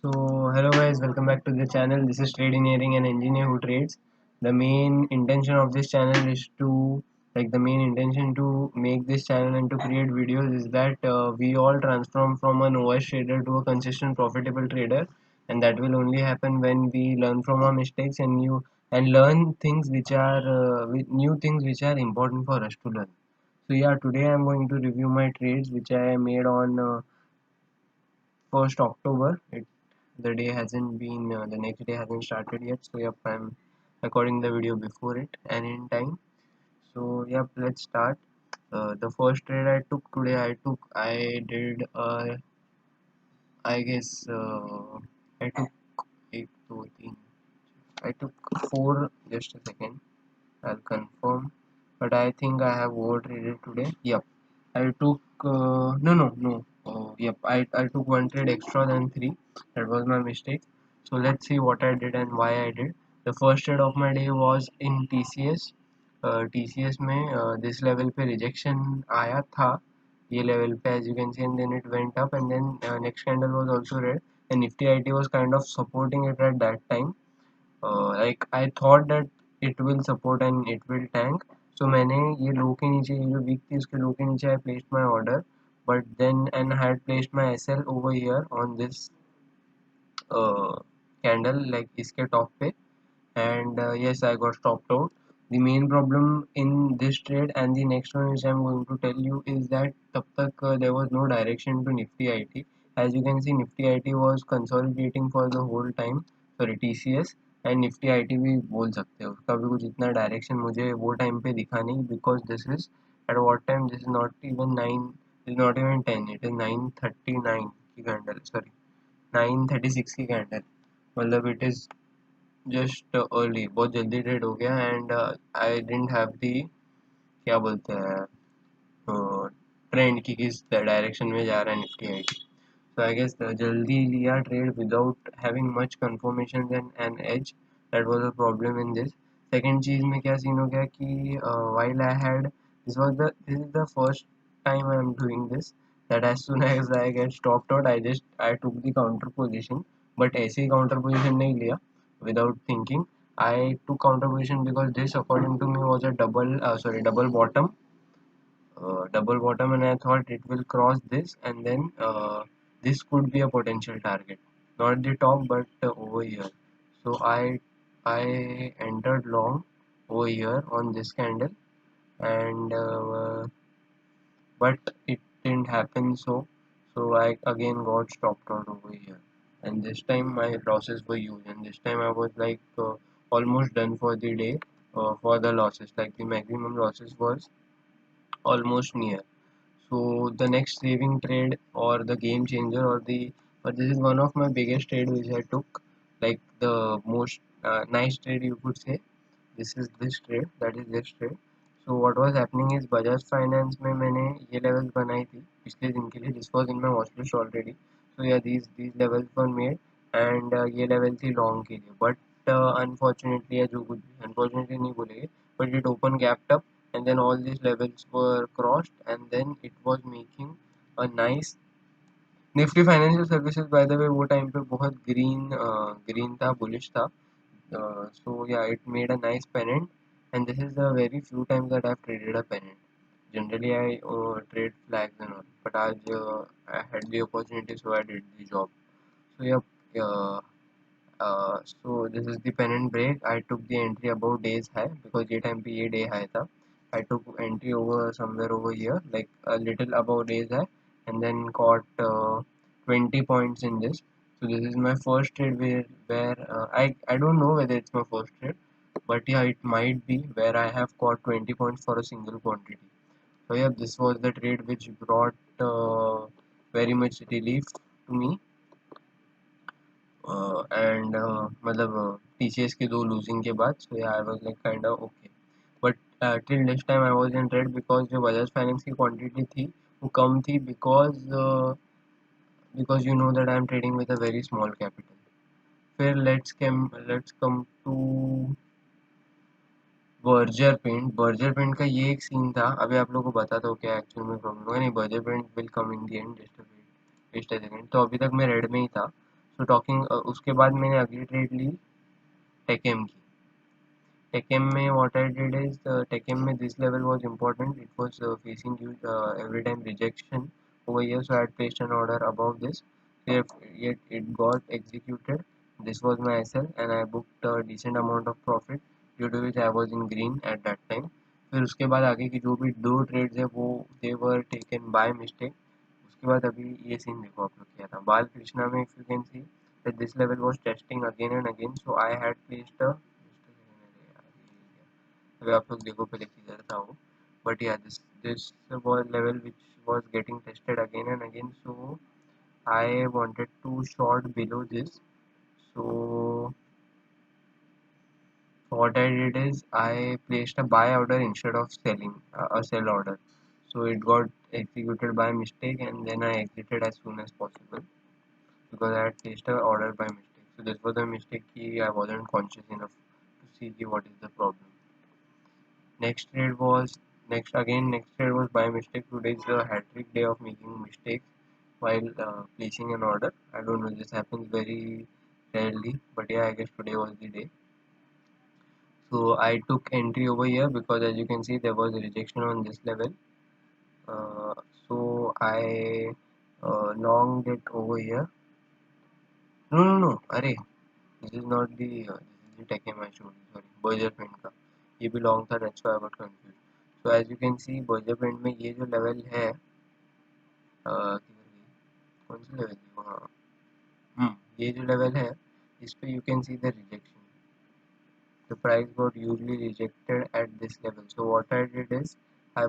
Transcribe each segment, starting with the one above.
So, hello guys, welcome back to the channel. This is Trade Engineering and Engineer Who Trades. The main intention of this channel is to, the main intention to make this channel and to create videos is that we all transform from an OS trader to a consistent profitable trader, and that will only happen when we learn from our mistakes and learn things which are new things which are important for us to learn. So yeah, today I'm going to review my trades which I made on 1st October. The day hasn't been the next day hasn't started yet, so yep, I'm recording the video before it and in time. So yep, let's start. The first trade I took today, I did I guess I took एक दो तीन I took four. Just a second, I'll confirm, but I think I have over traded today. Yep, I took no. Yep, I took one trade extra than three. That was my mistake. So let's see what I did and why I did. The first trade of my day was in TCS. TCS में this level पे rejection आया था, ये level पे as you can see, and then it went up, and then next candle was also red, and Nifty IT was kind of supporting it at that time. I thought that it will support and it will tank. So मैंने ये लो के नीचे, ये जो week थी उसके लो के नीचे I placed my order, but then and I had placed my SL over here on this candle, like इसके top पे, and yes, I got stopped out. The main problem in this trade and the next one which I'm going to tell you is that तब तक there was no direction to Nifty IT. As you can see, Nifty IT was consolidating for the whole time. Sorry, TCS and Nifty IT भी बोल सकते हो, उसका भी कुछ इतना डायरेक्शन मुझे वो टाइम पे दिखा नहीं, because this is at what time, this is not even 9, is not even 10, it is 9:39 की कैंडल, सॉरी 9:36 की कैंडल, मतलब इट इज जस्ट अर्ली, बहुत जल्दी ट्रेड हो गया, and I didn't have the, क्या बोलते हैं, ट्रेंड की किस डायरेक्शन में जा रहा है Nifty IT. So I guess जल्दी लिया trade without having much confirmation and an edge. That was a problem in this. Second चीज़ में क्या सीन हो गया कि while I had, this is the first time I am doing this, that as soon as I get stopped out I took the counter position, but ऐसे ही counter position नहीं लिया without thinking. I took counter position because this according to me was a double bottom, and I thought it will cross this, and then this could be a potential target, not the top but over here. So I entered long over here on this candle, and but it didn't happen, so I again got stopped out over here, and this time my losses were huge, and this time I was like almost done for the day, for the losses, like the maximum losses was almost near. So the next saving trade or the game changer or this is one of my biggest trade which I took, like the most nice trade you could say. This is this trade, that is this trade. So what was happening is Bajaj Finance में मैंने ये levels बनाई थी पिछले दिन के लिए. This was in my watch list already. So yeah, these levels were made, and ये level थी long के लिए. But unfortunately, या जो कुछ भी unfortunately नहीं बोलेंगे, but it opened gapped up, and then all these levels were crossed, and then it was making a nice. Nifty financial services by the way वो टाइम पे बहुत ग्रीन था, बुलिश था. So yeah, it made a nice pennant, and this is the very few times that I've traded a pennant. Generally I trade flags and all, but आज I had the opportunity, so I did the job. So yeah, so this is the pennant break. I took the entry above days high because ये time पे ये day high था. I took entry over somewhere over here, like a little above days high, and then caught 20 points in this. So this is my first trade where I don't know whether it's my first trade, but yeah, it might be where I have caught 20 points for a single quantity. So yeah, this was the trade which brought very much relief to me. And मतलब TCS के दो losing के बाद, so yeah, I was like kind of okay, but till this time I was in red because जो Bajaj Finance की quantity थी वो कम थी, because you know that I am trading with a very small capital. फिर let's come to Berger paint का ये एक scene था. अभी आप लोगों को बताता हूँ क्या एक्चुअल में प्रॉब्लम होगा. नहीं, Berger paint will come in the end, just a second. तो अभी तक मैं रेड में ही था. सो टॉकिंग उसके बाद मैंने अगली ट्रेड ली टेकेम की. टेकेम में what I did is टेकेम में this level was important. It was facing you every time rejection over here, so I had placed an order above this. Yet it got executed. This was my SL and I booked a decent amount of profit due to which I was in green at that time. फिर उसके बाद आगे की जो भी दो trades है वो they were taken by mistake. उसके बाद अभी ये सीन देखो आप लोग क्या था बाल कृष्णा में if you can see that this level was testing again and again, so I had placed a अभी आप लोग देखो पहले किधर था वो but yeah this was level which was getting tested again and again, so I wanted to short below this. So what I did is I placed a buy order instead of selling a sell order, so it got executed by mistake and then I exited as soon as possible because I had placed a order by mistake. So this was a mistake ki I wasn't conscious enough to see ki what is the problem. Next trade was next trade was by mistake. Today is the hat-trick day of making mistakes while placing an order. I don't know, this happens very rarely, but yeah, I guess today was the day. So I took entry over here because as you can see there was a rejection on this level. Uh, so I longed it over here. No, अरे this is not the this is the Tech MI showed you, sorry, Berger Print का ये भी long था, that's why I got confused. So as you can see Berger Print में ये जो level है किधर गई कौन सी लेवल थी हाँ ये जो लेवल है इस पे you can see the rejection. The price got usually rejected at this level. So what I did is I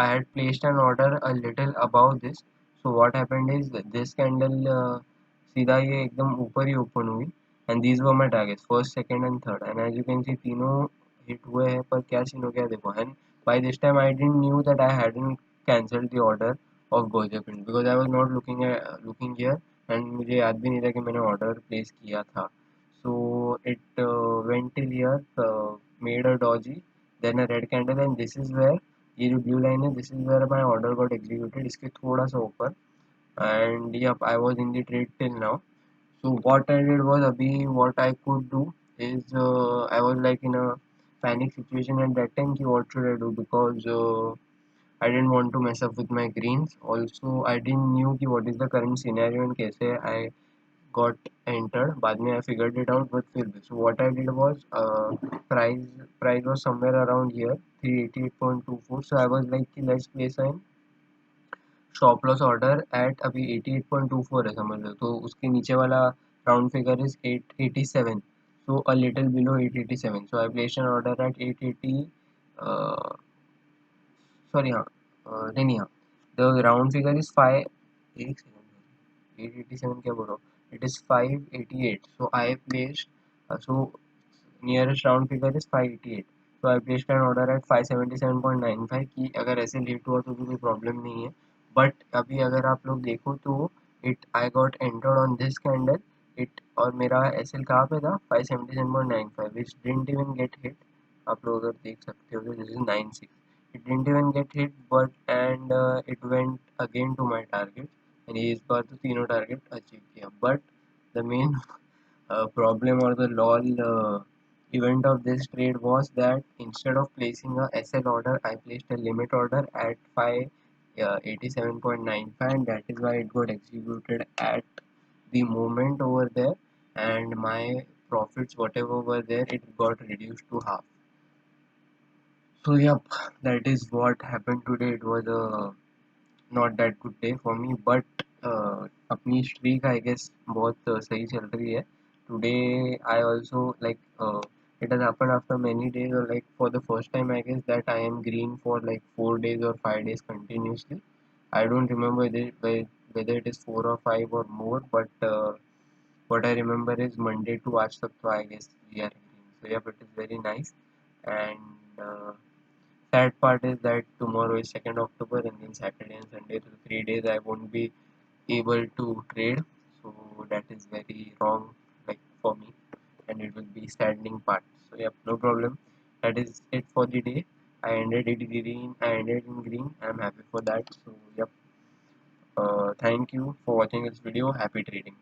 had placed an order a little above this. So what happened is that this candle सीधा ये एकदम ऊपर ही open हुई and these were my targets first, second and third, and as you can see तीनों hit हुए हैं पर क्या सीन हो गया देखो. And by this time I didn't knew that I hadn't cancelled the order of Berger Print because I was not looking here and मुझे याद भी नहीं था कि मैंने order place किया था. So it went till here, made a doji, then a red candle, and this is where ये जो blue line है, this is where my order got executed. इसके थोड़ा सा ऊपर, and yep, I was in the trade till now. So what I did was अभी what I could do is I was like in a panic situation at that time कि what should I do because I didn't want to mess up with my greens. Also I didn't knew कि what is the current scenario and कैसे I got entered. बाद में I figured it out, but फिर भी. So what I did was price price was somewhere around here 388.24. So I was like कि let's place a stop loss order at अभी 88.24 है समझ लो, तो उसके नीचे वाला round figure is 887, so a little below 887. So I placed an order at 880 uh, sorry हाँ नहीं हाँ the round figure is 5 एक सेकंड 887 क्या बोल रहा हूँ, it is 588. So I placed so nearest round figure is 588. So I placed an order at 577.95 कि अगर ऐसे लेट हुआ तो भी कोई प्रॉब्लम नहीं है. बट अभी अगर आप लोग देखो तो it I got entered on this candle it और मेरा एस एल कहाँ पे था 577.95 विच डिडंट इवन गेट हिट. आप लोग अगर देख सकते हो तो this is 96. It didn't even get hit but and it went again to my target and इस बार तो तीनों टारगेट अचीव किया. But the main problem or the lol event of this trade was that instead of placing a SL order, I placed a limit order at 587.95 and that is why it got executed at the moment over there and my profits whatever were there it got reduced to half. So yep, that is what happened today. It was a not that good day for me but अपनी streak I guess बहुत सही चल रही है. Today I also like it has happened after many days or like for the first time I guess that I am green for like 4 days or 5 days continuously. I don't remember whether it is 4 or 5 or more but what I remember is Monday to आज तक तो I guess we are green. So yep, it is very nice and sad part is that tomorrow is 2nd October and then Saturday and Sunday, so 3 days I won't be able to trade. So that is very wrong like for me and it will be saddening part. So yep, no problem. That is it for the day. I ended it green. I ended in green. I'm happy for that. So yep. Thank you for watching this video. Happy trading.